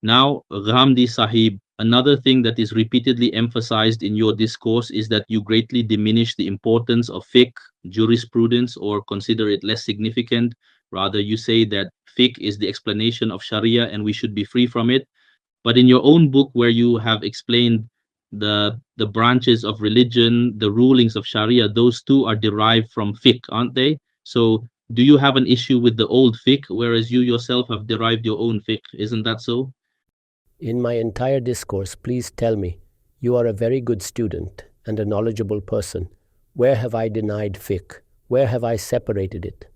Now, Ghamdi Sahib, another thing that is repeatedly emphasized in your discourse is that you greatly diminish the importance of fiqh, jurisprudence, or consider it less significant. Rather, you say that fiqh is the explanation of Sharia and we should be free from it. But in your own book, where you have explained the branches of religion, the rulings of Sharia, those two are derived from fiqh, aren't they? So, do you have an issue with the old fiqh, whereas you yourself have derived your own fiqh? Isn't that so? In my entire discourse, please tell me, you are a very good student and a knowledgeable person. Where have I denied fiqh? Where have I separated it?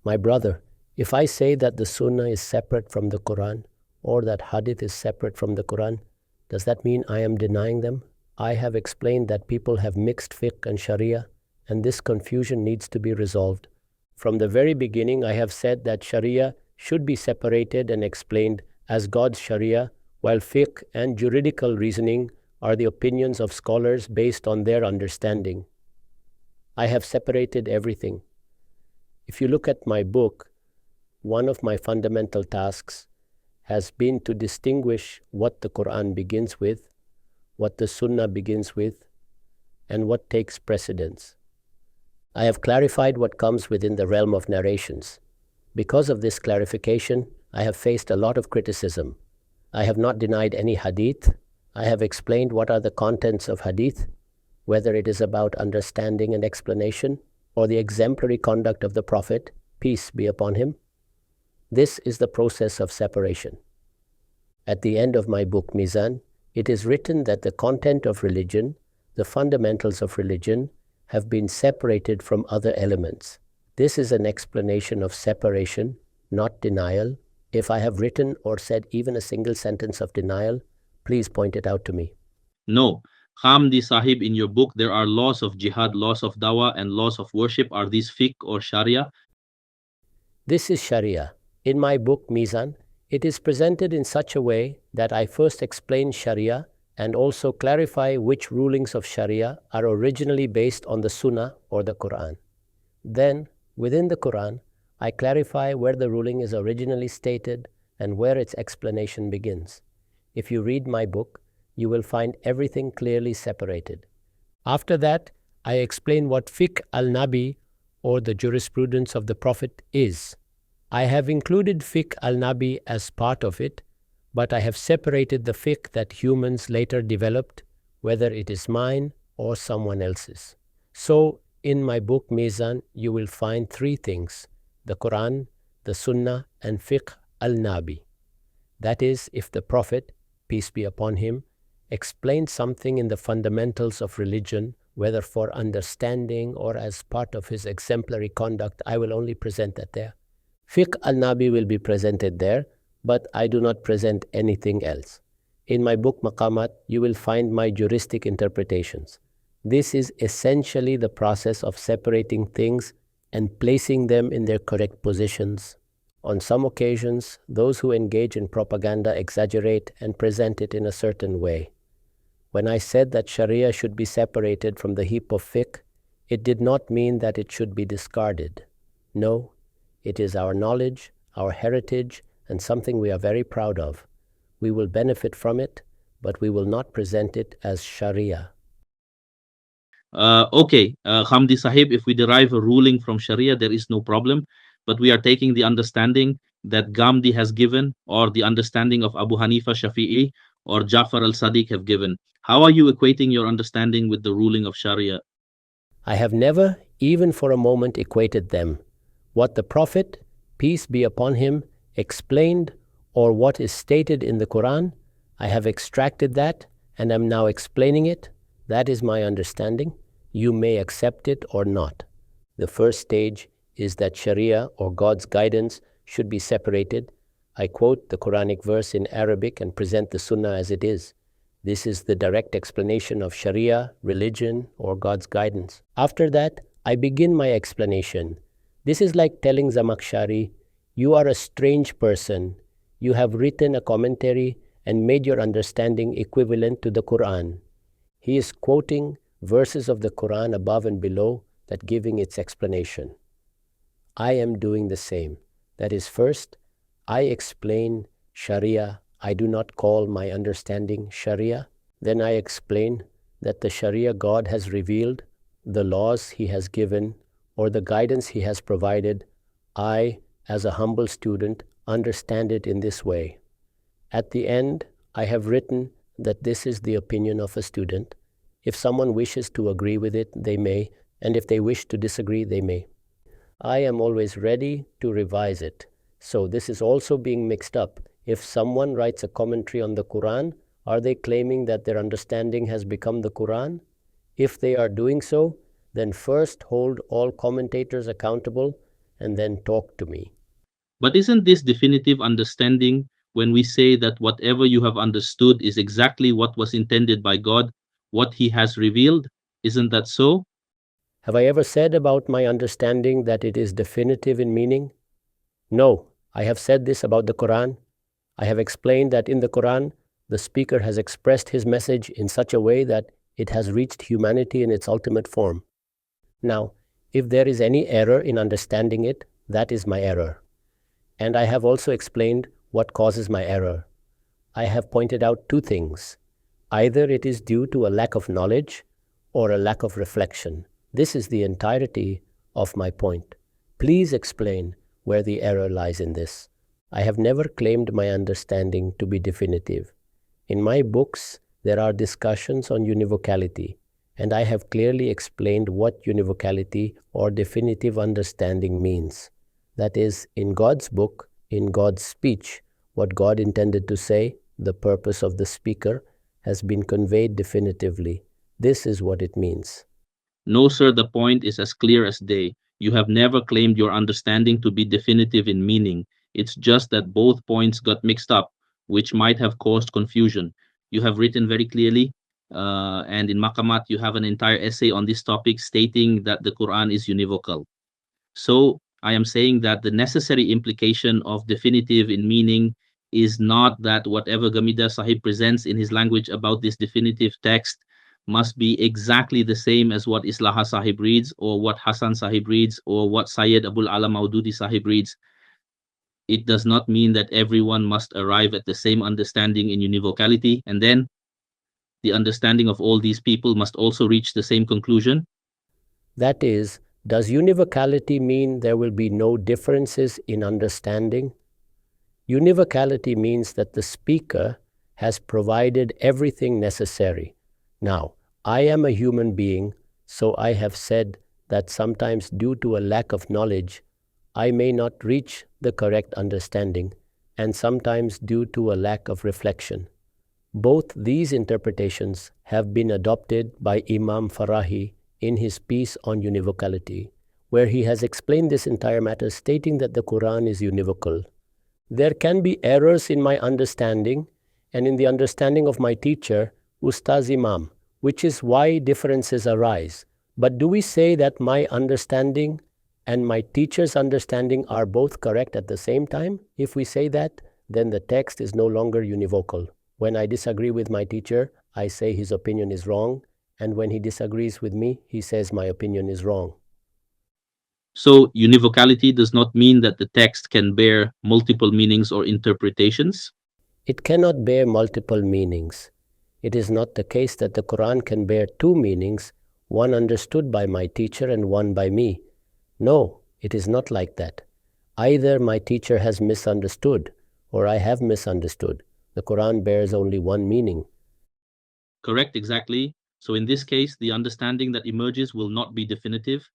My brother, if I say that the sunnah is separate from the Quran or that hadith is separate from the Quran, does that mean I am denying them? I have explained that people have mixed fiqh and sharia, and this confusion needs to be resolved. From the very beginning, I have said that sharia should be separated and explained as God's sharia, while fiqh and juridical reasoning are the opinions of scholars based on their understanding. I have separated everything. If you look at my book, one of my fundamental tasks has been to distinguish what the Quran begins with, what the Sunnah begins with, and what takes precedence. I have clarified what comes within the realm of narrations. Because of this clarification, I have faced a lot of criticism. I have not denied any hadith. I have explained what are the contents of hadith, whether it is about understanding and explanation, or the exemplary conduct of the Prophet, peace be upon him. This is the process of separation. At the end of my book, Meezan, it is written that the content of religion, the fundamentals of religion, have been separated from other elements. This is an explanation of separation, not denial. If I have written or said even a single sentence of denial, please point it out to me. No. Hamdi Sahib, in your book, there are laws of jihad, laws of dawah, and laws of worship. Are these fiqh or sharia? This is Sharia. In my book, Meezan, it is presented in such a way that I first explain Sharia and also clarify which rulings of Sharia are originally based on the Sunnah or the Quran. Then, within the Quran, I clarify where the ruling is originally stated and where its explanation begins. If you read my book, you will find everything clearly separated. After that, I explain what fiqh al-Nabi or the jurisprudence of the Prophet is. I have included fiqh al-Nabi as part of it, but I have separated the fiqh that humans later developed, whether it is mine or someone else's. So, in my book Meezan, you will find three things: the Quran, the Sunnah, and fiqh al-Nabi. That is, if the Prophet, peace be upon him, explained something in the fundamentals of religion, whether for understanding or as part of his exemplary conduct, I will only present that there. Fiqh al-Nabi will be presented there, but I do not present anything else. In my book Maqamat, you will find my juristic interpretations. This is essentially the process of separating things and placing them in their correct positions. On some occasions, those who engage in propaganda exaggerate and present it in a certain way. When I said that Sharia should be separated from the heap of fiqh, it did not mean that it should be discarded. No, it is our knowledge, our heritage, and something we are very proud of. We will benefit from it, but we will not present it as Sharia. Okay, Hamdi Sahib, if we derive a ruling from Sharia, there is no problem. But we are taking the understanding that Ghamdi has given, or the understanding of Abu Hanifa Shafi'i or Jafar al-Sadiq have given. How are you equating your understanding with the ruling of Sharia? I have never, even for a moment, equated them. What the Prophet, peace be upon him, explained, or what is stated in the Quran, I have extracted that and am now explaining it. That is my understanding. You may accept it or not. The first stage is that Sharia or God's guidance should be separated. I quote the Quranic verse in Arabic and present the Sunnah as it is. This is the direct explanation of Sharia, religion, or God's guidance. After that, I begin my explanation. This is like telling Zamakhshari, you are a strange person. You have written a commentary and made your understanding equivalent to the Quran. He is quoting verses of the Quran above and below that giving its explanation. I am doing the same. That is, first, I explain Sharia, I do not call my understanding Sharia. Then I explain that the Sharia God has revealed, the laws He has given, or the guidance He has provided, I, as a humble student, understand it in this way. At the end, I have written that this is the opinion of a student. If someone wishes to agree with it, they may, and if they wish to disagree, they may. I am always ready to revise it. So this is also being mixed up. If someone writes a commentary on the Quran, are they claiming that their understanding has become the Quran? If they are doing so, then first hold all commentators accountable and then talk to me. But isn't this definitive understanding when we say that whatever you have understood is exactly what was intended by God, what He has revealed? Isn't that so? Have I ever said about my understanding that it is definitive in meaning? No, I have said this about the Quran. I have explained that in the Quran, the speaker has expressed his message in such a way that it has reached humanity in its ultimate form. Now, if there is any error in understanding it, that is my error. And I have also explained what causes my error. I have pointed out two things. Either it is due to a lack of knowledge or a lack of reflection. This is the entirety of my point. Please explain where the error lies in this. I have never claimed my understanding to be definitive. In my books, there are discussions on univocality, and I have clearly explained what univocality or definitive understanding means. That is, in God's book, in God's speech, what God intended to say, the purpose of the speaker, has been conveyed definitively. This is what it means. No, sir, the point is as clear as day. You have never claimed your understanding to be definitive in meaning. It's just that both points got mixed up, which might have caused confusion. You have written very clearly, and in Maqamat, you have an entire essay on this topic stating that the Quran is univocal. So I am saying that the necessary implication of definitive in meaning is not that whatever Gamida Sahib presents in his language about this definitive text must be exactly the same as what Islaha Sahib reads, or what Hassan Sahib reads, or what Sayyid Abul Ala Maududi Sahib reads. It does not mean that everyone must arrive at the same understanding in univocality, and then the understanding of all these people must also reach the same conclusion. That is, does univocality mean there will be no differences in understanding? Univocality means that the speaker has provided everything necessary. Now, I am a human being, so I have said that sometimes due to a lack of knowledge, I may not reach the correct understanding, and sometimes due to a lack of reflection. Both these interpretations have been adopted by Imam Farahi in his piece on univocality, where he has explained this entire matter, stating that the Quran is univocal. There can be errors in my understanding and in the understanding of my teacher, Ustaz Imam, which is why differences arise. But do we say that my understanding and my teacher's understanding are both correct at the same time? If we say that, then the text is no longer univocal. When I disagree with my teacher, I say his opinion is wrong, and when he disagrees with me, he says my opinion is wrong. So univocality does not mean that the text can bear multiple meanings or interpretations. It cannot bear multiple meanings. It is not the case that the Quran can bear two meanings, one understood by my teacher and one by me. No, it is not like that. Either my teacher has misunderstood or I have misunderstood. The Quran bears only one meaning. Correct, exactly. So in this case, the understanding that emerges will not be definitive.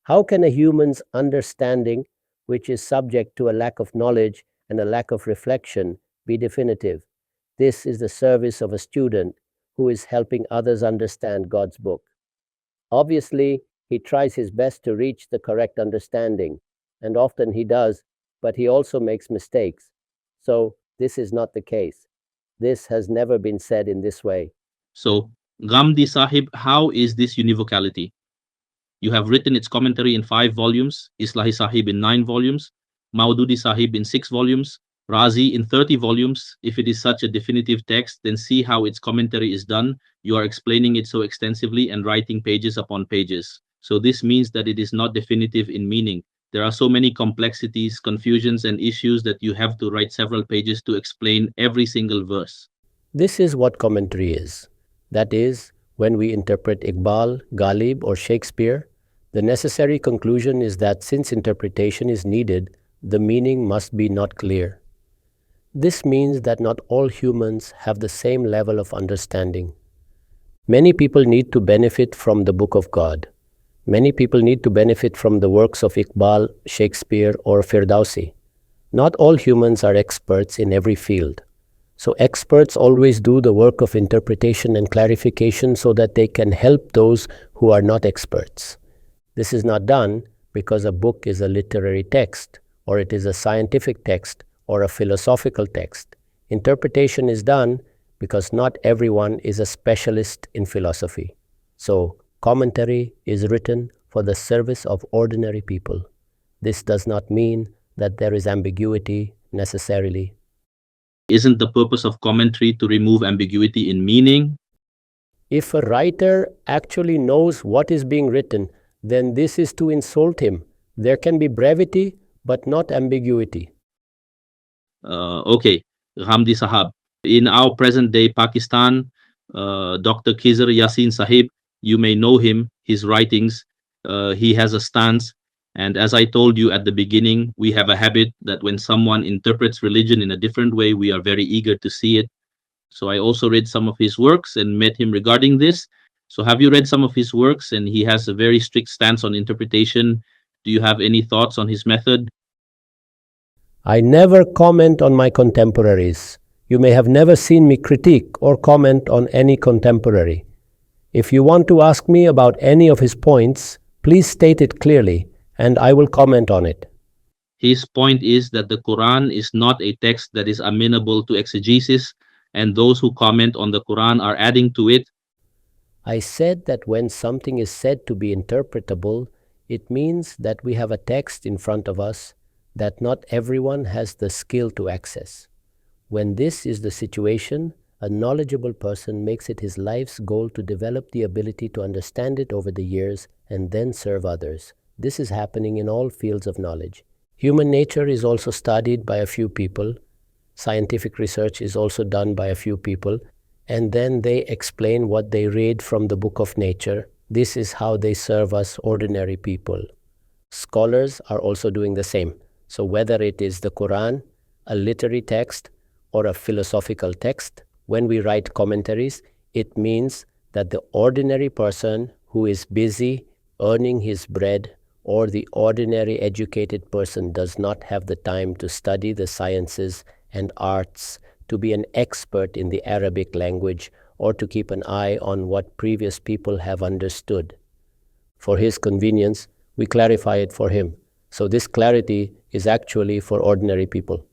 How can a human's understanding, which is subject to a lack of knowledge and a lack of reflection, be definitive? This is the service of a student who is helping others understand God's book. Obviously, he tries his best to reach the correct understanding, and often he does, but he also makes mistakes. So, this is not the case. This has never been said in this way. So, Ghamidi Sahib, how is this univocality? You have written its commentary in 5 volumes, Islahi Sahib in 9 volumes, Maududi Sahib in 6 volumes, Razi in 30 volumes. If it is such a definitive text, then see how its commentary is done. You are explaining it so extensively and writing pages upon pages. So this means that it is not definitive in meaning. There are so many complexities, confusions, and issues that you have to write several pages to explain every single verse. This is what commentary is. That is, when we interpret Iqbal, Ghalib, or Shakespeare, the necessary conclusion is that since interpretation is needed, the meaning must be not clear. This means that not all humans have the same level of understanding. Many people need to benefit from the Book of God. Many people need to benefit from the works of Iqbal, Shakespeare, or Firdausi. Not all humans are experts in every field. So experts always do the work of interpretation and clarification so that they can help those who are not experts. This is not done because a book is a literary text, or it is a scientific text, or a philosophical text. Interpretation is done because not everyone is a specialist in philosophy. So, commentary is written for the service of ordinary people. This does not mean that there is ambiguity necessarily. Isn't the purpose of commentary to remove ambiguity in meaning? If a writer actually knows what is being written, then this is to insult him. There can be brevity, but not ambiguity. Okay, Ghamidi Sahab. In our present day Pakistan, Dr. Khizr Yasin Sahib, you may know him, his writings. He has a stance. And as I told you at the beginning, we have a habit that when someone interprets religion in a different way, we are very eager to see it. So I also read some of his works and met him regarding this. So have you read some of his works? And he has a very strict stance on interpretation. Do you have any thoughts on his method? I never comment on my contemporaries. You may have never seen me critique or comment on any contemporary. If you want to ask me about any of his points, please state it clearly, and I will comment on it. His point is that the Quran is not a text that is amenable to exegesis, and those who comment on the Quran are adding to it. I said that when something is said to be interpretable, it means that we have a text in front of us that not everyone has the skill to access. When this is the situation, a knowledgeable person makes it his life's goal to develop the ability to understand it over the years and then serve others. This is happening in all fields of knowledge. Human nature is also studied by a few people. Scientific research is also done by a few people. And then they explain what they read from the book of nature. This is how they serve us ordinary people. Scholars are also doing the same. So whether it is the Quran, a literary text, or a philosophical text, when we write commentaries, it means that the ordinary person who is busy earning his bread, or the ordinary educated person does not have the time to study the sciences and arts, to be an expert in the Arabic language, or to keep an eye on what previous people have understood. For his convenience, we clarify it for him. So this clarity is actually for ordinary people.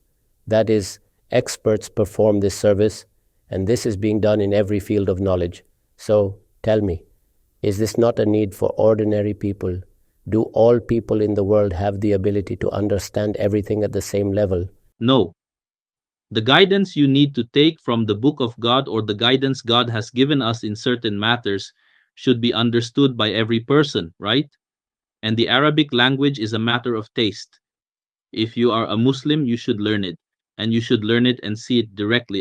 That is, experts perform this service, and this is being done in every field of knowledge. So tell me, is this not a need for ordinary people? Do all people in the world have the ability to understand everything at the same level? No. The guidance you need to take from the Book of God, or the guidance God has given us in certain matters, should be understood by every person, right? And the Arabic language is a matter of taste. If you are a Muslim, you should learn it, and you should learn it and see it directly.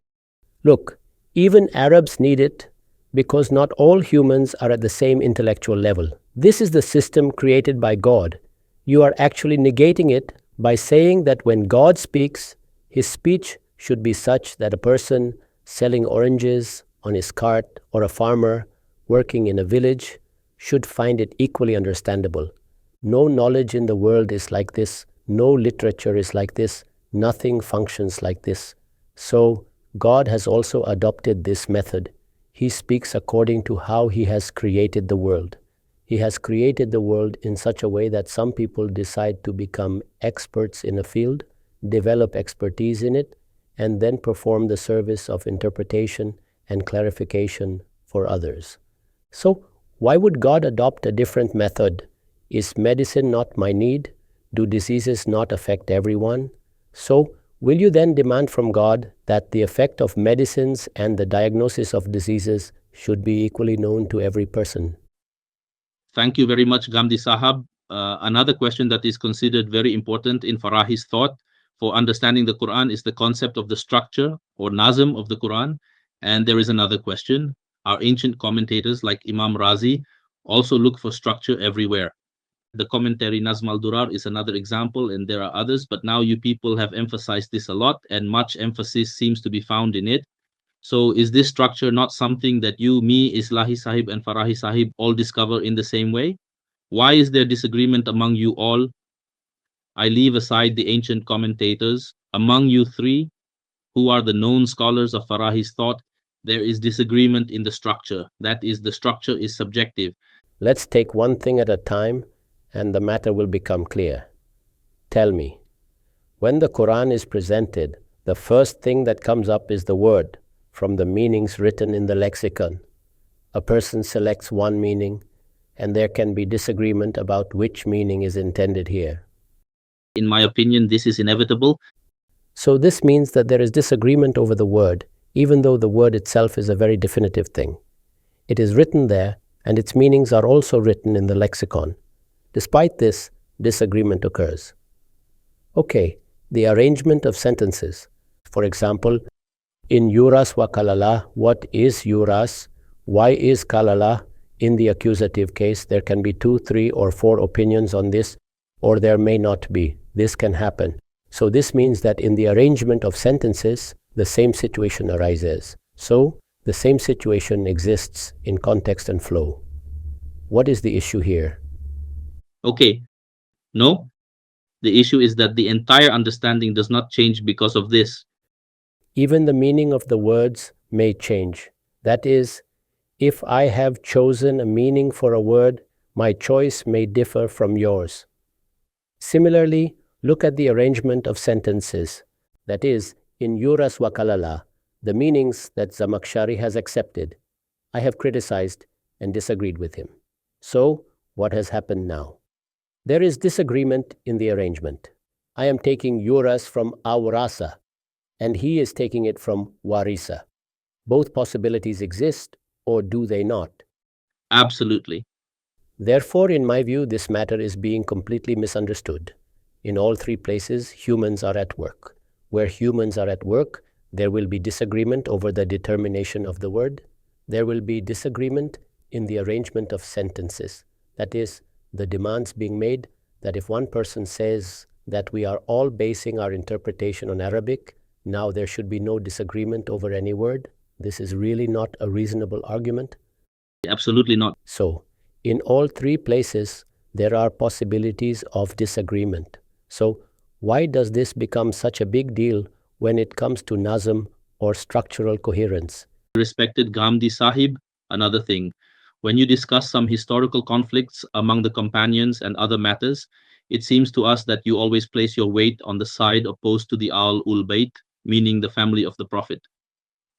Look, even Arabs need it because not all humans are at the same intellectual level. This is the system created by God. You are actually negating it by saying that when God speaks, his speech should be such that a person selling oranges on his cart or a farmer working in a village should find it equally understandable. No knowledge in the world is like this. No literature is like this. Nothing functions like this. So God has also adopted this method. He speaks according to how he has created the world. He has created the world in such a way that some people decide to become experts in a field, develop expertise in it, and then perform the service of interpretation and clarification for others. So, why would God adopt a different method? Is medicine not my need? Do diseases not affect everyone? So, will you then demand from God that the effect of medicines and the diagnosis of diseases should be equally known to every person? Thank you very much, Ghamidi Sahab. Another question that is considered very important in Farahi's thought for understanding the Quran is the concept of the structure or nazm of the Quran. And there is another question. Our ancient commentators like Imam Razi also look for structure everywhere. The commentary Nazm al-Durar is another example, and there are others, but now you people have emphasized this a lot, and much emphasis seems to be found in it. So is this structure not something that you, me, Islahi Sahib, and Farahi Sahib all discover in the same way? Why is there disagreement among you all? I leave aside the ancient commentators. Among you three, who are the known scholars of Farahi's thought, there is disagreement in the structure. That is, the structure is subjective. Let's take one thing at a time and the matter will become clear. Tell me, when the Quran is presented, the first thing that comes up is the word from the meanings written in the lexicon. A person selects one meaning, and there can be disagreement about which meaning is intended here. In my opinion, this is inevitable. So this means that there is disagreement over the word, even though the word itself is a very definitive thing. It is written there, and its meanings are also written in the lexicon. Despite this, disagreement occurs. Okay, the arrangement of sentences. For example, in yuras wa kalala, what is yuras? Why is kalala? In the accusative case, there can be 2, 3, or 4 opinions on this, or there may not be. This can happen. So this means that in the arrangement of sentences, the same situation arises. So the same situation exists in context and flow. What is the issue here? Okay, no. The issue is that the entire understanding does not change because of this. Even the meaning of the words may change. That is, if I have chosen a meaning for a word, my choice may differ from yours. Similarly, look at the arrangement of sentences. That is, in yuras wa kalala, the meanings that Zamakhshari has accepted. I have criticized and disagreed with him. So, what has happened now? There is disagreement in the arrangement. I am taking yuras from awrasa, and he is taking it from warisa. Both possibilities exist, or do they not? Absolutely. Therefore, in my view, this matter is being completely misunderstood. In all 3 places, humans are at work. Where humans are at work, there will be disagreement over the determination of the word. There will be disagreement in the arrangement of sentences. That is, the demands being made that if one person says that we are all basing our interpretation on Arabic, now there should be no disagreement over any word. This is really not a reasonable argument. Absolutely not. So, in all 3 places, there are possibilities of disagreement. So, why does this become such a big deal when it comes to nazm or structural coherence? Respected Ghamidi Sahib, another thing. When you discuss some historical conflicts among the companions and other matters, it seems to us that you always place your weight on the side opposed to the al-Bayt, meaning the family of the Prophet.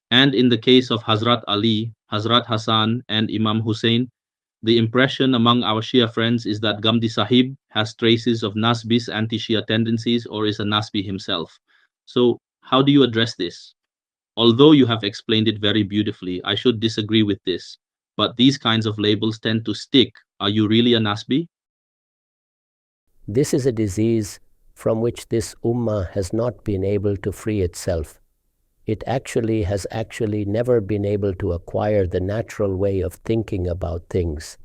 And in the case of Hazrat Ali, Hazrat Hassan, and Imam Hussein, the impression among our Shia friends is that Ghamidi Sahib has traces of Nasbi's anti-Shia tendencies or is a Nasbi himself. So, how do you address this? Although you have explained it very beautifully, I should disagree with this. But these kinds of labels tend to stick. Are you really a Nasbi? This is a disease from which this ummah has not been able to free itself. It has never been able to acquire the natural way of thinking about things.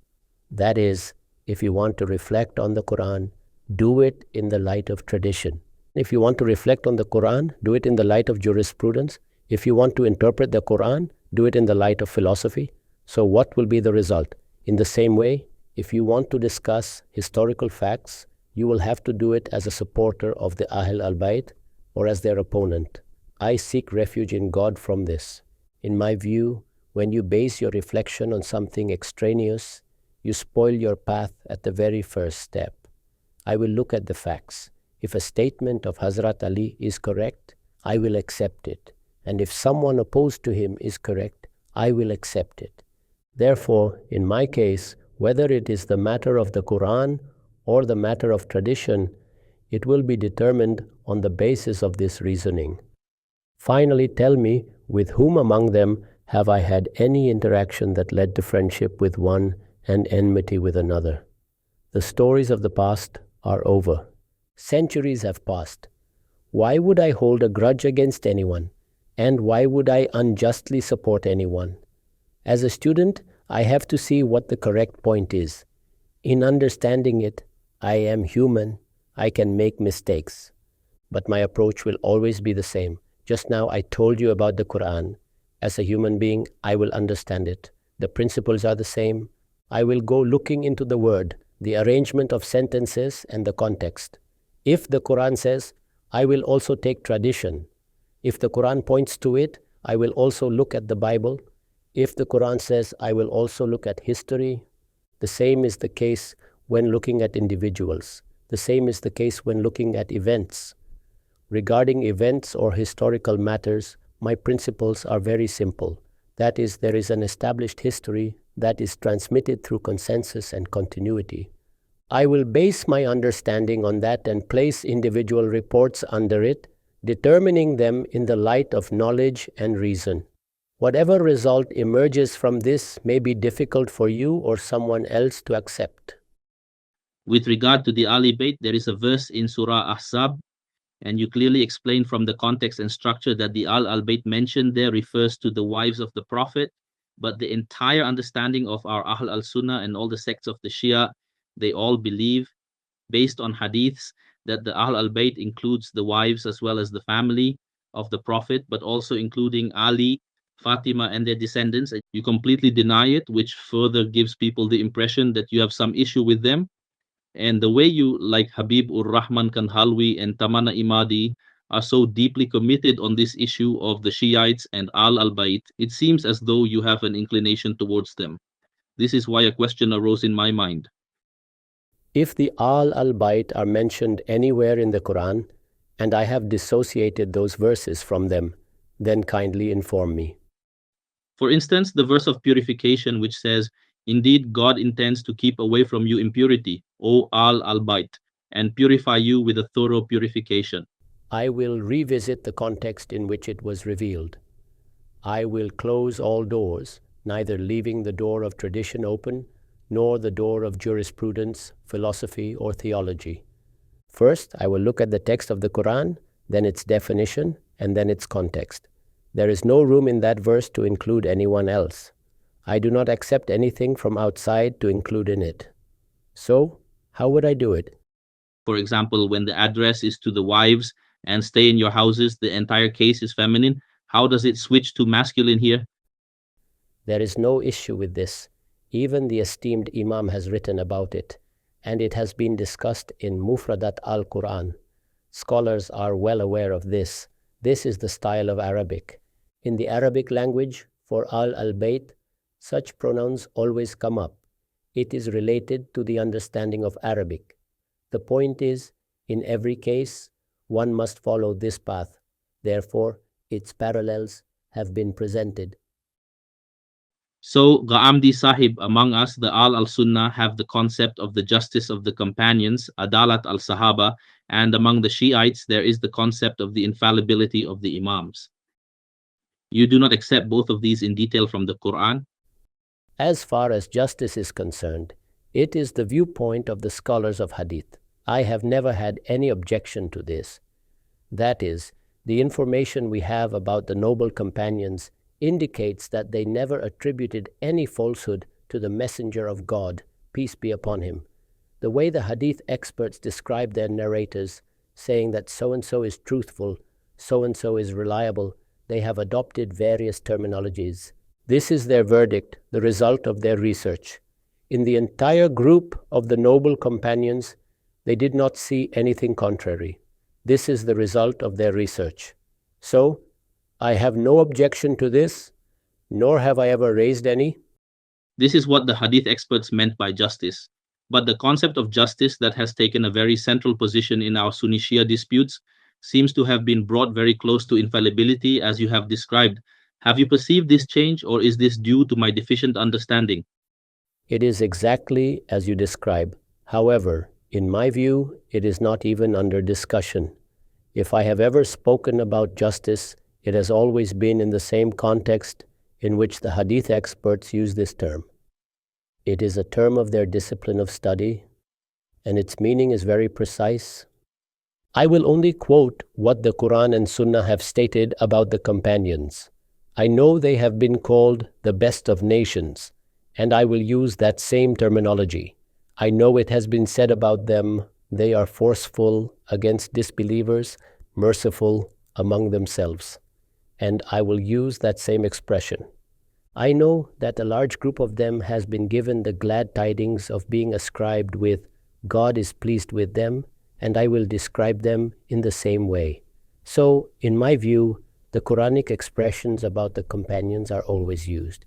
That is, if you want to reflect on the Quran, do it in the light of tradition. If you want to reflect on the Quran, do it in the light of jurisprudence. If you want to interpret the Quran, do it in the light of philosophy. So what will be the result? In the same way, if you want to discuss historical facts, you will have to do it as a supporter of the al-Bayt or as their opponent. I seek refuge in God from this. In my view, when you base your reflection on something extraneous, you spoil your path at the very first step. I will look at the facts. If a statement of Hazrat Ali is correct, I will accept it. And if someone opposed to him is correct, I will accept it. Therefore, in my case, whether it is the matter of the Quran or the matter of tradition, it will be determined on the basis of this reasoning. Finally, tell me, with whom among them have I had any interaction that led to friendship with one and enmity with another? The stories of the past are over. Centuries have passed. Why would I hold a grudge against anyone? And why would I unjustly support anyone? As a student, I have to see what the correct point is. In understanding it, I am human. I can make mistakes. But my approach will always be the same. Just now I told you about the Quran. As a human being, I will understand it. The principles are the same. I will go looking into the word, the arrangement of sentences and the context. If the Quran says, I will also take tradition. If the Quran points to it, I will also look at the Bible. If the Quran says, I will also look at history. The same is the case when looking at individuals. The same is the case when looking at events. Regarding events or historical matters, my principles are very simple. That is, there is an established history that is transmitted through consensus and continuity. I will base my understanding on that and place individual reports under it, determining them in the light of knowledge and reason. Whatever result emerges from this may be difficult for you or someone else to accept. With regard to the al-Bayt, there is a verse in Surah Ahzab, and you clearly explain from the context and structure that the al-Bayt mentioned there refers to the wives of the Prophet, but the entire understanding of our Ahl al-Sunnah and all the sects of the Shia, they all believe, based on hadiths, that the Ahl al-Bayt includes the wives as well as the family of the Prophet, but also including Ali, Fatima, and their descendants. You completely deny it, which further gives people the impression that you have some issue with them. And the way you, like Habib ur Rahman Kanhalwi and Tamana Imadi, are so deeply committed on this issue of the Shiites and al-Bayt, it seems as though you have an inclination towards them. This is why a question arose in my mind. If the al-Bayt are mentioned anywhere in the Quran, and I have dissociated those verses from them, then kindly inform me. For instance, the verse of purification which says, indeed, God intends to keep away from you impurity, O al-Bayt, and purify you with a thorough purification. I will revisit the context in which it was revealed. I will close all doors, neither leaving the door of tradition open, nor the door of jurisprudence, philosophy, or theology. First, I will look at the text of the Quran, then its definition, and then its context. There is no room in that verse to include anyone else. I do not accept anything from outside to include in it. So, how would I do it? For example, when the address is to the wives and stay in your houses, the entire case is feminine. How does it switch to masculine here? There is no issue with this. Even the esteemed Imam has written about it, and it has been discussed in Mufradat al-Quran. Scholars are well aware of this. This is the style of Arabic. In the Arabic language, for al-Bayt, such pronouns always come up. It is related to the understanding of Arabic. The point is, in every case, one must follow this path. Therefore, its parallels have been presented. So, Ghamidi Sahib, among us, the al-Sunnah, have the concept of the justice of the companions, Adalat al-Sahaba, and among the Shiites, there is the concept of the infallibility of the Imams. You do not accept both of these in detail from the Quran? As far as justice is concerned, it is the viewpoint of the scholars of hadith. I have never had any objection to this. That is, the information we have about the noble companions indicates that they never attributed any falsehood to the messenger of God, peace be upon him. The way the hadith experts describe their narrators, saying that so-and-so is truthful, so-and-so is reliable, they have adopted various terminologies. This is their verdict, the result of their research. In the entire group of the noble companions, they did not see anything contrary. This is the result of their research. So, I have no objection to this, nor have I ever raised any. This is what the hadith experts meant by justice. But the concept of justice that has taken a very central position in our Sunni Shia disputes seems to have been brought very close to infallibility as you have described. Have you perceived this change, or is this due to my deficient understanding? It is exactly as you describe. However, in my view, it is not even under discussion. If I have ever spoken about justice, it has always been in the same context in which the hadith experts use this term. It is a term of their discipline of study, and its meaning is very precise. I will only quote what the Quran and Sunnah have stated about the companions. I know they have been called the best of nations, and I will use that same terminology. I know it has been said about them, they are forceful against disbelievers, merciful among themselves, and I will use that same expression. I know that a large group of them has been given the glad tidings of being ascribed with God is pleased with them, and I will describe them in the same way. So, in my view, the Quranic expressions about the companions are always used.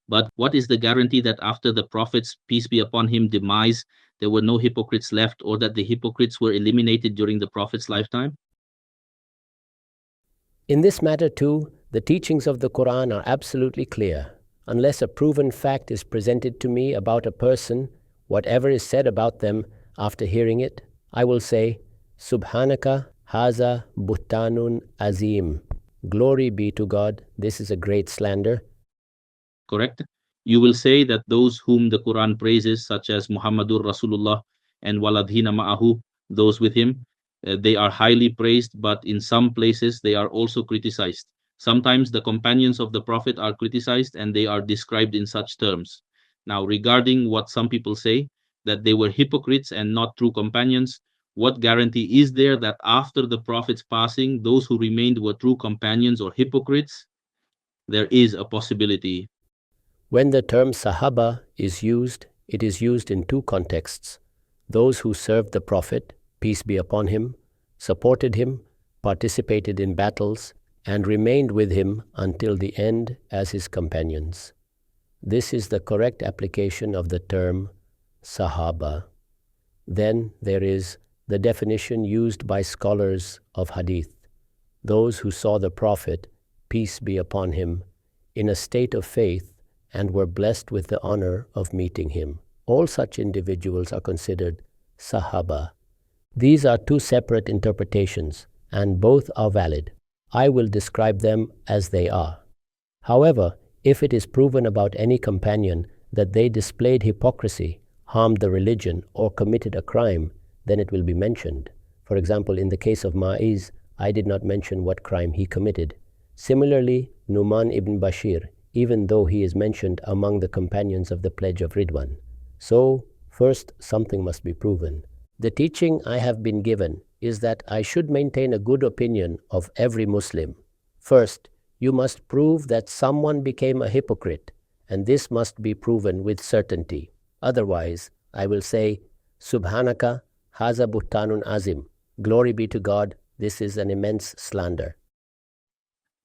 But what is the guarantee that after the Prophet's, peace be upon him, demise, there were no hypocrites left, or that the hypocrites were eliminated during the Prophet's lifetime? In this matter too, the teachings of the Quran are absolutely clear. Unless a proven fact is presented to me about a person, whatever is said about them, after hearing it, I will say, Subhanaka haza buhtanun azim. Glory be to God, this is a great slander. Correct? You will say that those whom the Quran praises, such as Muhammadur Rasulullah and Waladhina Ma'ahu, those with him, they are highly praised, but in some places they are also criticized. Sometimes the companions of the Prophet are criticized and they are described in such terms. Now, regarding what some people say, that they were hypocrites and not true companions, what guarantee is there that after the Prophet's passing, those who remained were true companions or hypocrites? There is a possibility. When the term Sahaba is used, it is used in two contexts. Those who served the Prophet, peace be upon him, supported him, participated in battles, and remained with him until the end as his companions. This is the correct application of the term Sahaba. Then there is the definition used by scholars of hadith. Those who saw the Prophet, peace be upon him, in a state of faith and were blessed with the honor of meeting him. All such individuals are considered Sahaba. These are two separate interpretations, and both are valid. I will describe them as they are. However, if it is proven about any companion that they displayed hypocrisy, harmed the religion, or committed a crime, then it will be mentioned. For example, in the case of Ma'iz, I did not mention what crime he committed. Similarly, Numan ibn Bashir, even though he is mentioned among the companions of the Pledge of Ridwan. So, first, something must be proven. The teaching I have been given is that I should maintain a good opinion of every Muslim. First, you must prove that someone became a hypocrite, and this must be proven with certainty. Otherwise, I will say, Subhanaka haza buhtanun azim. Glory be to God, this is an immense slander.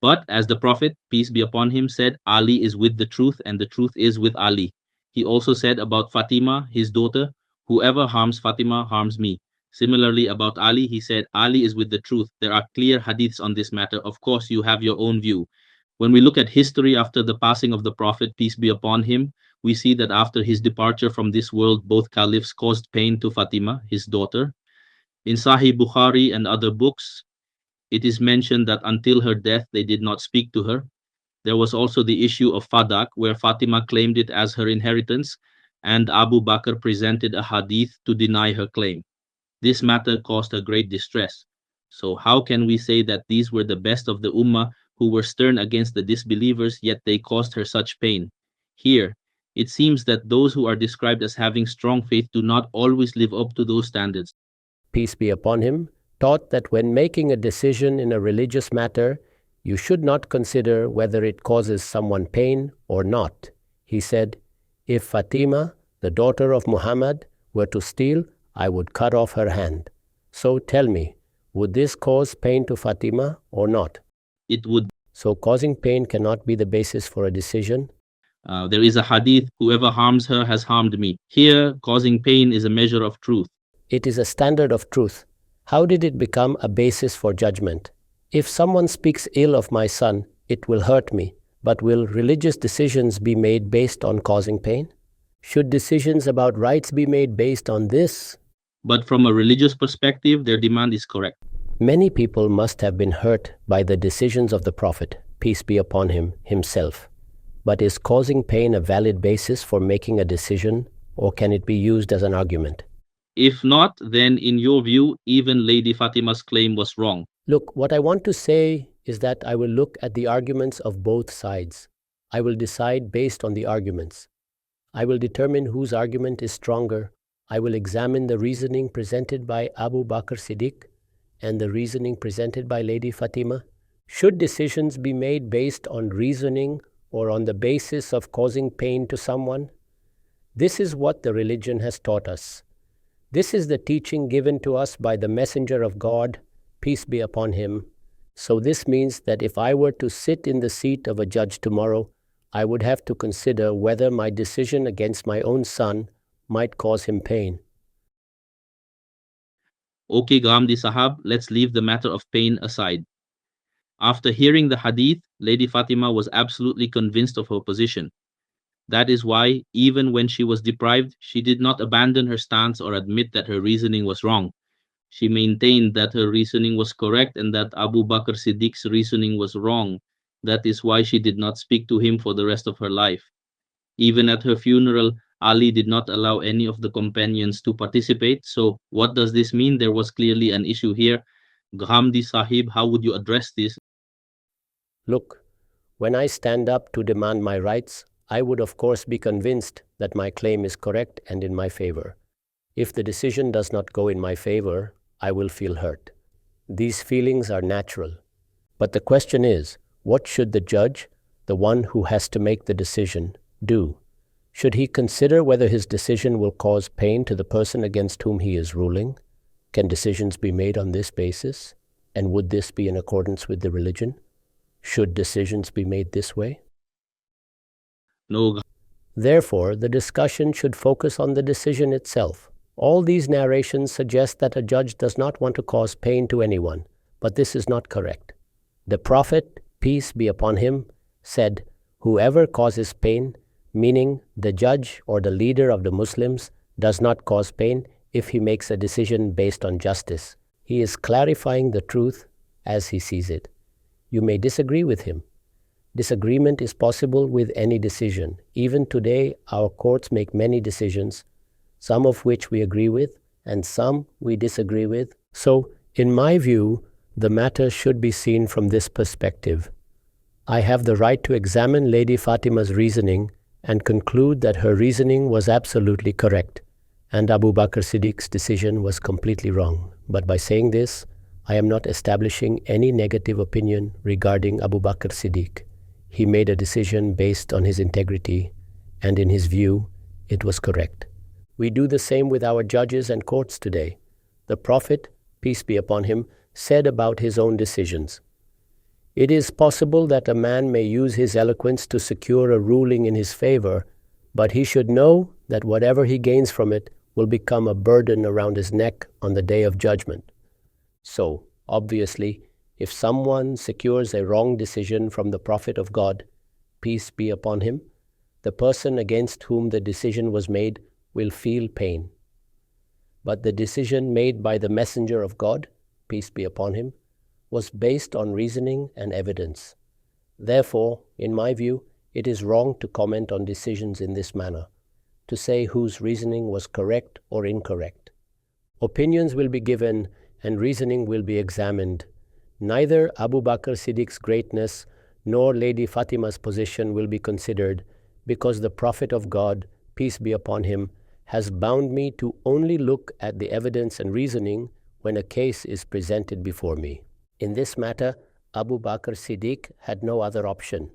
But as the Prophet, peace be upon him, said, Ali is with the truth and the truth is with Ali. He also said about Fatima, his daughter, whoever harms Fatima harms me. Similarly, about Ali, he said, Ali is with the truth. There are clear hadiths on this matter. Of course, you have your own view. When we look at history after the passing of the Prophet, peace be upon him, we see that after his departure from this world, both caliphs caused pain to Fatima, his daughter. In Sahih Bukhari and other books, it is mentioned that until her death, they did not speak to her. There was also the issue of Fadak, where Fatima claimed it as her inheritance, and Abu Bakr presented a hadith to deny her claim. This matter caused her great distress. So how can we say that these were the best of the Ummah who were stern against the disbelievers, yet they caused her such pain? Here, it seems that those who are described as having strong faith do not always live up to those standards. Peace be upon him, taught that when making a decision in a religious matter, you should not consider whether it causes someone pain or not. He said, if Fatima, the daughter of Muhammad, were to steal, I would cut off her hand. So tell me, would this cause pain to Fatima or not? It would. So causing pain cannot be the basis for a decision? There is a hadith, whoever harms her has harmed me. Here, causing pain is a measure of truth. It is a standard of truth. How did it become a basis for judgment? If someone speaks ill of my son, it will hurt me. But will religious decisions be made based on causing pain? Should decisions about rights be made based on this? But from a religious perspective, their demand is correct. Many people must have been hurt by the decisions of the Prophet, peace be upon him, himself. But is causing pain a valid basis for making a decision or can it be used as an argument? If not, then in your view, even Lady Fatima's claim was wrong. Look, what I want to say is that I will look at the arguments of both sides. I will decide based on the arguments. I will determine whose argument is stronger. I will examine the reasoning presented by Abu Bakr Siddiq and the reasoning presented by Lady Fatima. Should decisions be made based on reasoning or on the basis of causing pain to someone? This is what the religion has taught us. This is the teaching given to us by the Messenger of God, peace be upon him. So this means that if I were to sit in the seat of a judge tomorrow, I would have to consider whether my decision against my own son might cause him pain. Okay, Ghamidi Sahab, let's leave the matter of pain aside. After hearing the hadith, Lady Fatima was absolutely convinced of her position. That is why, even when she was deprived, she did not abandon her stance or admit that her reasoning was wrong. She maintained that her reasoning was correct and that Abu Bakr Siddiq's reasoning was wrong. That is why she did not speak to him for the rest of her life. Even at her funeral, Ali did not allow any of the companions to participate. So what does this mean? There was clearly an issue here. Ghamidi Sahib, how would you address this? Look, when I stand up to demand my rights, I would of course be convinced that my claim is correct and in my favor. If the decision does not go in my favor, I will feel hurt. These feelings are natural. But the question is, what should the judge, the one who has to make the decision, do? Should he consider whether his decision will cause pain to the person against whom he is ruling? Can decisions be made on this basis? And would this be in accordance with the religion? Should decisions be made this way? No. Therefore, the discussion should focus on the decision itself. All these narrations suggest that a judge does not want to cause pain to anyone, but this is not correct. The Prophet, peace be upon him, said, "Whoever causes pain," meaning the judge or the leader of the Muslims, does not cause pain if he makes a decision based on justice. He is clarifying the truth as he sees it. You may disagree with him. Disagreement is possible with any decision. Even today, our courts make many decisions, some of which we agree with and some we disagree with. So, in my view, the matter should be seen from this perspective. I have the right to examine Lady Fatima's reasoning and conclude that her reasoning was absolutely correct and Abu Bakr Siddiq's decision was completely wrong. But by saying this, I am not establishing any negative opinion regarding Abu Bakr Siddiq. He made a decision based on his integrity, and in his view, it was correct. We do the same with our judges and courts today. The Prophet, peace be upon him, said about his own decisions, "It is possible that a man may use his eloquence to secure a ruling in his favor, but he should know that whatever he gains from it will become a burden around his neck on the day of judgment." So, obviously, if someone secures a wrong decision from the Prophet of God, peace be upon him, the person against whom the decision was made will feel pain. But the decision made by the Messenger of God, peace be upon him, was based on reasoning and evidence. Therefore, in my view, it is wrong to comment on decisions in this manner, to say whose reasoning was correct or incorrect. Opinions will be given and reasoning will be examined. Neither Abu Bakr Siddiq's greatness nor Lady Fatima's position will be considered, because the Prophet of God, peace be upon him, has bound me to only look at the evidence and reasoning when a case is presented before me. In this matter, Abu Bakr Siddiq had no other option.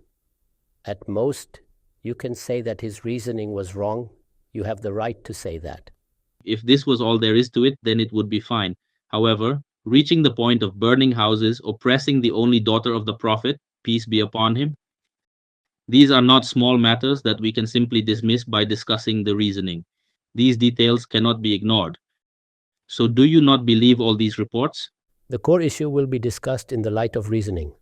At most, you can say that his reasoning was wrong. You have the right to say that. If this was all there is to it, then it would be fine. However, reaching the point of burning houses, oppressing the only daughter of the Prophet, peace be upon him, these are not small matters that we can simply dismiss by discussing the reasoning. These details cannot be ignored. So do you not believe all these reports? The core issue will be discussed in the light of reasoning.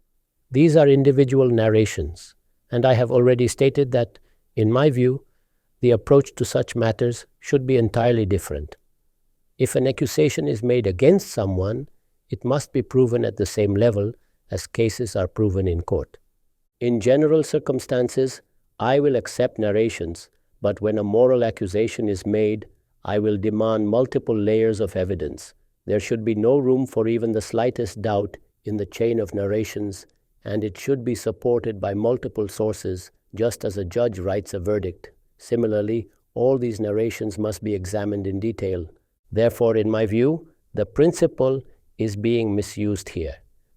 These are individual narrations, and I have already stated that, in my view, the approach to such matters should be entirely different. If an accusation is made against someone, it must be proven at the same level as cases are proven in court. In general circumstances, I will accept narrations, But when a moral accusation is made, I will demand multiple layers of evidence. There should be no room for even the slightest doubt in the chain of narrations, and it should be supported by multiple sources, just as a judge writes a verdict. Similarly, all these narrations must be examined in detail. Therefore, in my view, the principle is being misused here.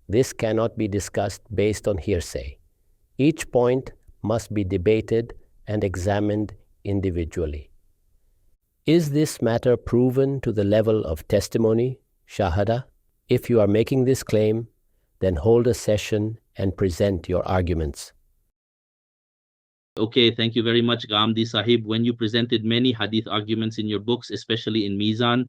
This cannot be discussed based on hearsay. Each point must be debated and examined individually. Is this matter proven to the level of testimony, shahada? If you are making this claim, then hold a session and present your arguments. Okay, thank you very much, Ghamidi Sahib. When you presented many hadith arguments in your books, especially in Meezan,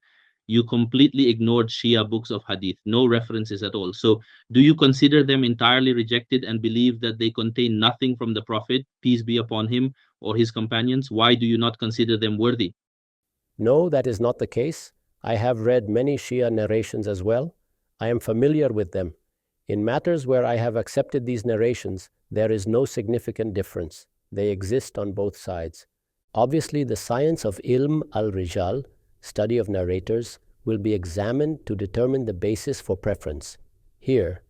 you completely ignored Shia books of hadith, no references at all. So, do you consider them entirely rejected and believe that they contain nothing from the Prophet, peace be upon him, or his companions? Why do you not consider them worthy? No, that is not the case. I have read many Shia narrations as well. I am familiar with them. In matters where I have accepted these narrations, there is no significant difference. They exist on both sides. Obviously, the science of ilm al-rijal, study of narrators, will be examined to determine the basis for preference. Here,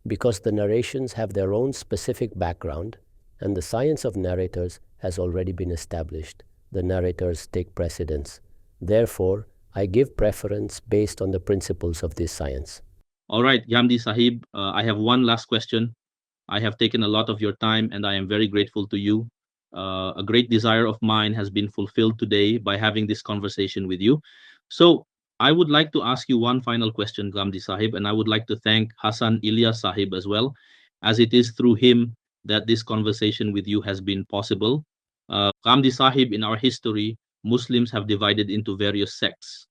because the narrations have their own specific background and the science of narrators has already been established, the narrators take precedence. Therefore, I give preference based on the principles of this science. All right, Ghamidi Sahib, I have one last question. I have taken a lot of your time and I am very grateful to you. A great desire of mine has been fulfilled today by having this conversation with you. So I would like to ask you one final question, Ghamidi Sahib, and I would like to thank Hassan Ilyas Sahib as well, as it is through him that this conversation with you has been possible. Ghamidi Sahib, in our history, Muslims have divided into various sects.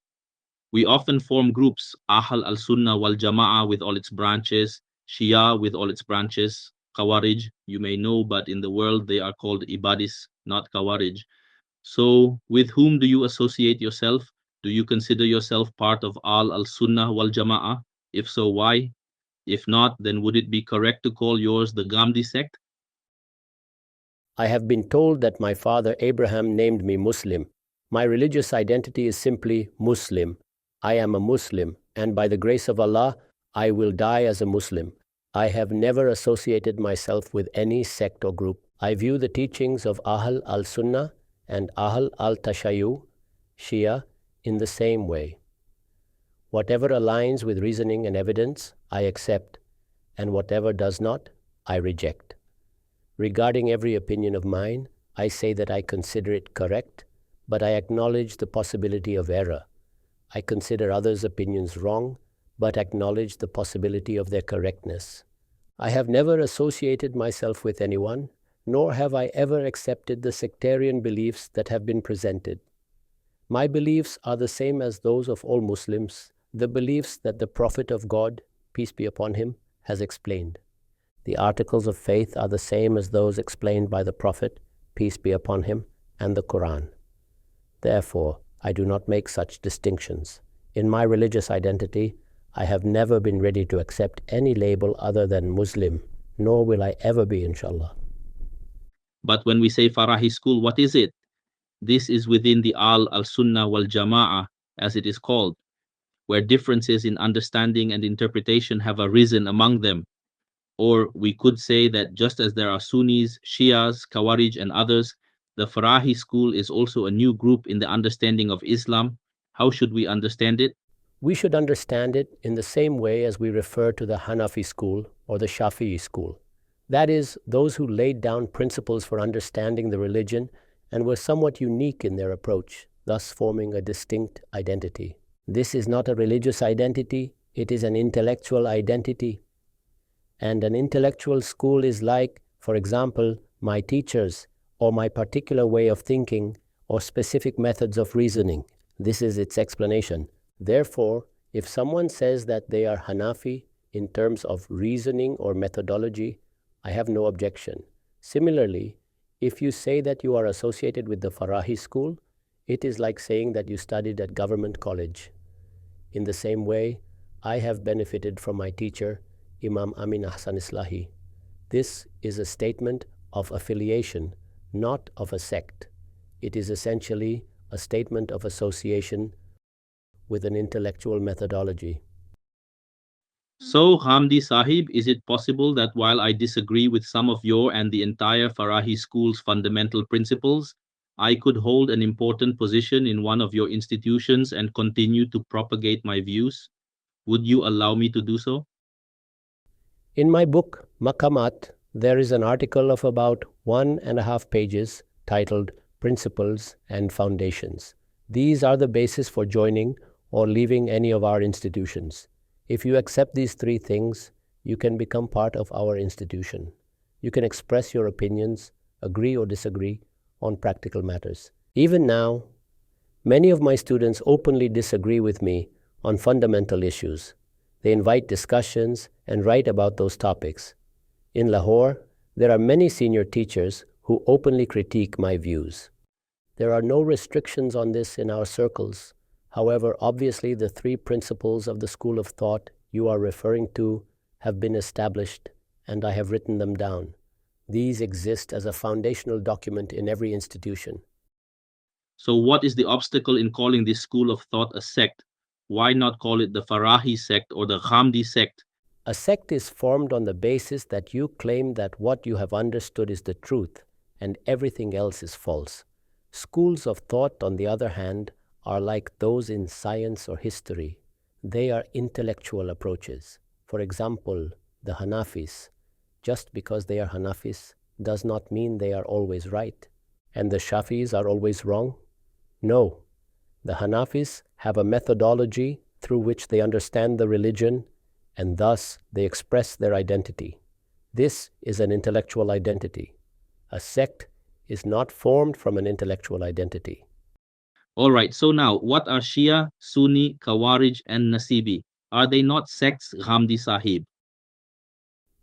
We often form groups, Ahl al-Sunnah wal Jama'ah with all its branches, Shia with all its branches, Khawarij, you may know, but in the world they are called Ibadis, not Khawarij. So, with whom do you associate yourself? Do you consider yourself part of al-Sunnah wal Jama'ah? If so, why? If not, then would it be correct to call yours the Ghamidi sect? I have been told that my father Abraham named me Muslim. My religious identity is simply Muslim. I am a Muslim, and by the grace of Allah, I will die as a Muslim. I have never associated myself with any sect or group. I view the teachings of Ahl al-Sunnah and Ahl al-Tashayyu, Shia, in the same way. Whatever aligns with reasoning and evidence, I accept, and whatever does not, I reject. Regarding every opinion of mine, I say that I consider it correct, but I acknowledge the possibility of error. I consider others' opinions wrong, but acknowledge the possibility of their correctness. I have never associated myself with anyone, nor have I ever accepted the sectarian beliefs that have been presented. My beliefs are the same as those of all Muslims, the beliefs that the Prophet of God, peace be upon him, has explained. The articles of faith are the same as those explained by the Prophet, peace be upon him, and the Quran. Therefore, I do not make such distinctions. In my religious identity, I have never been ready to accept any label other than Muslim, nor will I ever be, inshallah. But when we say Farahi school, what is it? This is within the al-Sunnah wal Jama'ah, as it is called, where differences in understanding and interpretation have arisen among them. Or we could say that just as there are Sunnis, Shias, Khawarij, and others, the Farahi school is also a new group in the understanding of Islam. How should we understand it? We should understand it in the same way as we refer to the Hanafi school or the Shafi'i school. That is, those who laid down principles for understanding the religion and were somewhat unique in their approach, thus forming a distinct identity. This is not a religious identity, it is an intellectual identity. And an intellectual school is like, for example, my teachers, or my particular way of thinking, or specific methods of reasoning. This is its explanation. Therefore, if someone says that they are Hanafi in terms of reasoning or methodology, I have no objection. Similarly, if you say that you are associated with the Farahi school, it is like saying that you studied at government college. In the same way, I have benefited from my teacher, Imam Amin Ahsan Islahi. This is a statement of affiliation, not of a sect. It is essentially a statement of association with an intellectual methodology. So, Hamdi Sahib, is it possible that while I disagree with some of your and the entire Farahi school's fundamental principles, I could hold an important position in one of your institutions and continue to propagate my views? Would you allow me to do so? In my book, Maqamat, there is an article of about 1.5 pages titled Principles and Foundations. These are the basis for joining or leaving any of our institutions. If you accept these 3 things, you can become part of our institution. You can express your opinions, agree or disagree on practical matters. Even now, many of my students openly disagree with me on fundamental issues. They invite discussions and write about those topics. In Lahore, there are many senior teachers who openly critique my views. There are no restrictions on this in our circles. However, obviously the 3 principles of the school of thought you are referring to have been established, and I have written them down. These exist as a foundational document in every institution. So, what is the obstacle in calling this school of thought a sect? Why not call it the Farahi sect or the Ghamidi sect? A sect is formed on the basis that you claim that what you have understood is the truth and everything else is false. Schools of thought, on the other hand, are like those in science or history. They are intellectual approaches. For example, the Hanafis. Just because they are Hanafis does not mean they are always right. And the Shafis are always wrong? No. The Hanafis have a methodology through which they understand the religion, and thus they express their identity. This is an intellectual identity. A sect is not formed from an intellectual identity. All right, so now, what are Shia, Sunni, Khawarij, and Nasibi? Are they not sects, Ghamidi Sahib?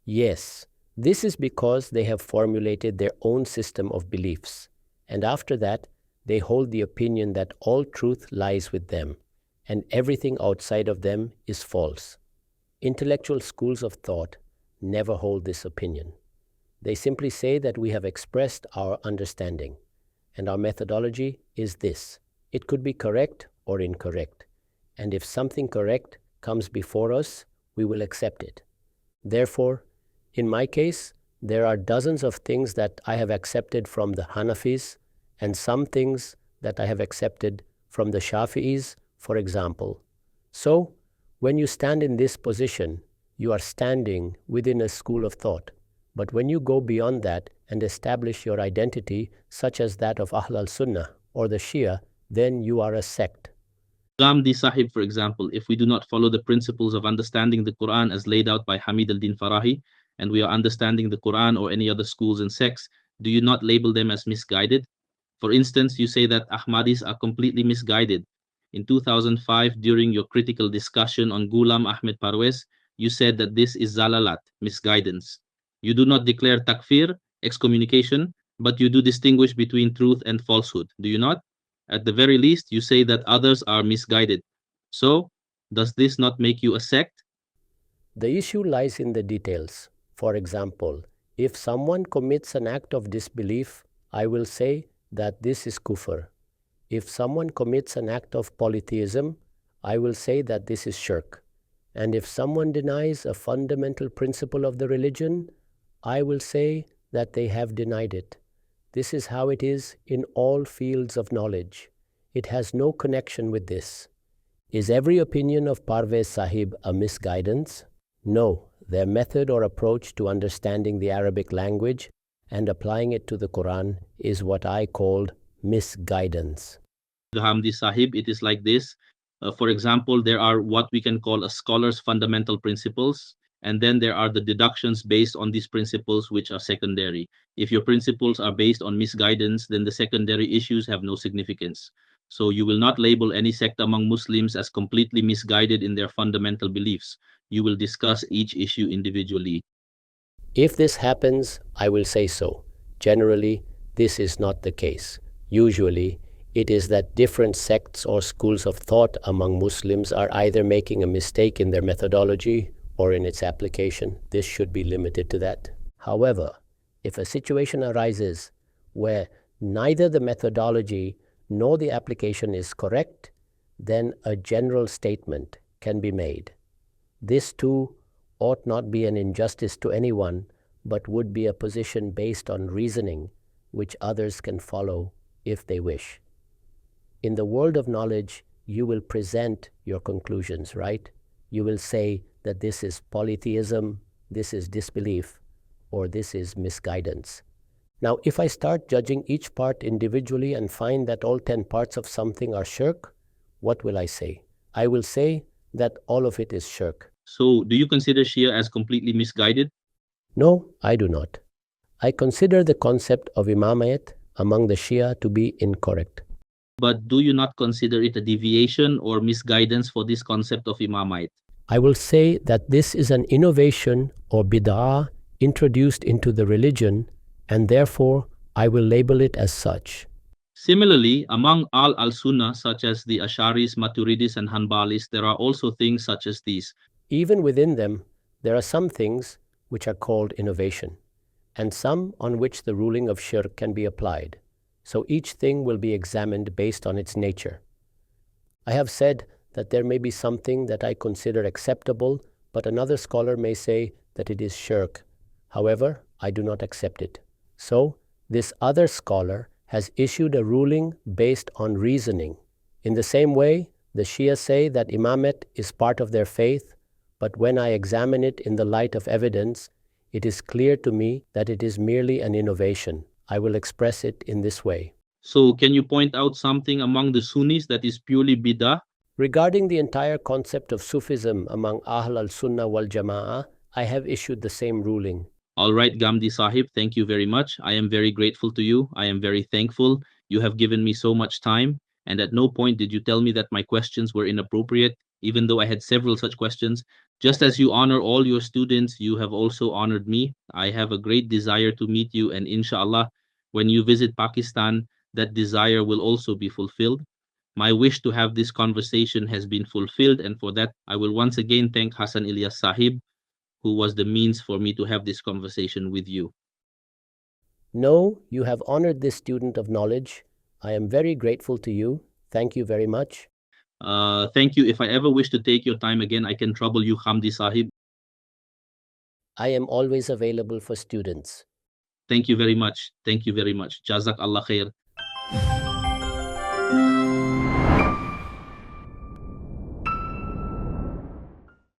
Yes, this is because they have formulated their own system of beliefs, and after that, they hold the opinion that all truth lies with them, and everything outside of them is false. Intellectual schools of thought never hold this opinion. They simply say that we have expressed our understanding, and our methodology is this. It could be correct or incorrect, and if something correct comes before us, we will accept it. Therefore, in my case, there are dozens of things that I have accepted from the Hanafis and some things that I have accepted from the Shafi'is, for example. So, when you stand in this position, you are standing within a school of thought. But when you go beyond that and establish your identity, such as that of Ahl al-Sunnah or the Shia, then you are a sect. Ghamidi Sahib, for example, if we do not follow the principles of understanding the Quran as laid out by Hamid al-Din Farahi, and we are understanding the Quran or any other schools and sects, do you not label them as misguided? For instance, you say that Ahmadis are completely misguided. In 2005, during your critical discussion on Ghulam Ahmed Parvez, you said that this is zalalat, misguidance. You do not declare takfir, excommunication, but you do distinguish between truth and falsehood, do you not? At the very least, you say that others are misguided. So, does this not make you a sect? The issue lies in the details. For example, if someone commits an act of disbelief, I will say that this is kufr. If someone commits an act of polytheism, I will say that this is shirk. And if someone denies a fundamental principle of the religion, I will say that they have denied it. This is how it is in all fields of knowledge. It has no connection with this. Is every opinion of Parvez Sahib a misguidance? No, their method or approach to understanding the Arabic language and applying it to the Quran is what I called misguidance. Hamdi Sahib, it is like this. For example, there are what we can call a scholar's fundamental principles, and then there are the deductions based on these principles which are secondary. If your principles are based on misguidance, then the secondary issues have no significance. So you will not label any sect among Muslims as completely misguided in their fundamental beliefs. You will discuss each issue individually. If this happens, I will say so. Generally, this is not the case. Usually, it is that different sects or schools of thought among Muslims are either making a mistake in their methodology or in its application. This should be limited to that. However, if a situation arises where neither the methodology nor the application is correct, then a general statement can be made. This too ought not be an injustice to anyone, but would be a position based on reasoning, which others can follow if they wish. In the world of knowledge, you will present your conclusions, right? You will say that this is polytheism, this is disbelief, or this is misguidance. Now, if I start judging each part individually and find that all 10 parts of something are shirk, what will I say? I will say that all of it is shirk. So, do you consider Shia as completely misguided? No, I do not. I consider the concept of imamayat among the Shia to be incorrect. But do you not consider it a deviation or misguidance for this concept of imamite? I will say that this is an innovation or bid'ah introduced into the religion, and therefore I will label it as such. Similarly, among al-Sunnah, such as the Asharis, Maturidis, and Hanbalis, there are also things such as these. Even within them, there are some things which are called innovation, and some on which the ruling of shirk can be applied. So each thing will be examined based on its nature. I have said that there may be something that I consider acceptable, but another scholar may say that it is shirk. However, I do not accept it. So, this other scholar has issued a ruling based on reasoning. In the same way, the Shia say that imamat is part of their faith, but when I examine it in the light of evidence, it is clear to me that it is merely an innovation. I will express it in this way. So, can you point out something among the Sunnis that is purely bid'ah? Regarding the entire concept of Sufism among Ahl al-Sunnah wal Jama'ah, I have issued the same ruling. All right, Ghamidi Sahib, thank you very much. I am very grateful to you. I am very thankful. You have given me so much time, and at no point did you tell me that my questions were inappropriate, even though I had several such questions. Just as you honor all your students, you have also honored me. I have a great desire to meet you, and inshallah, when you visit Pakistan, that desire will also be fulfilled. My wish to have this conversation has been fulfilled, and for that, I will once again thank Hassan Ilyas Sahib, who was the means for me to have this conversation with you. No, you have honored this student of knowledge. I am very grateful to you. Thank you very much. Thank you. If I ever wish to take your time again, I can trouble you, Ghamidi Sahib. I am always available for students. Thank you very much. Thank you very much. Jazak Allah khair.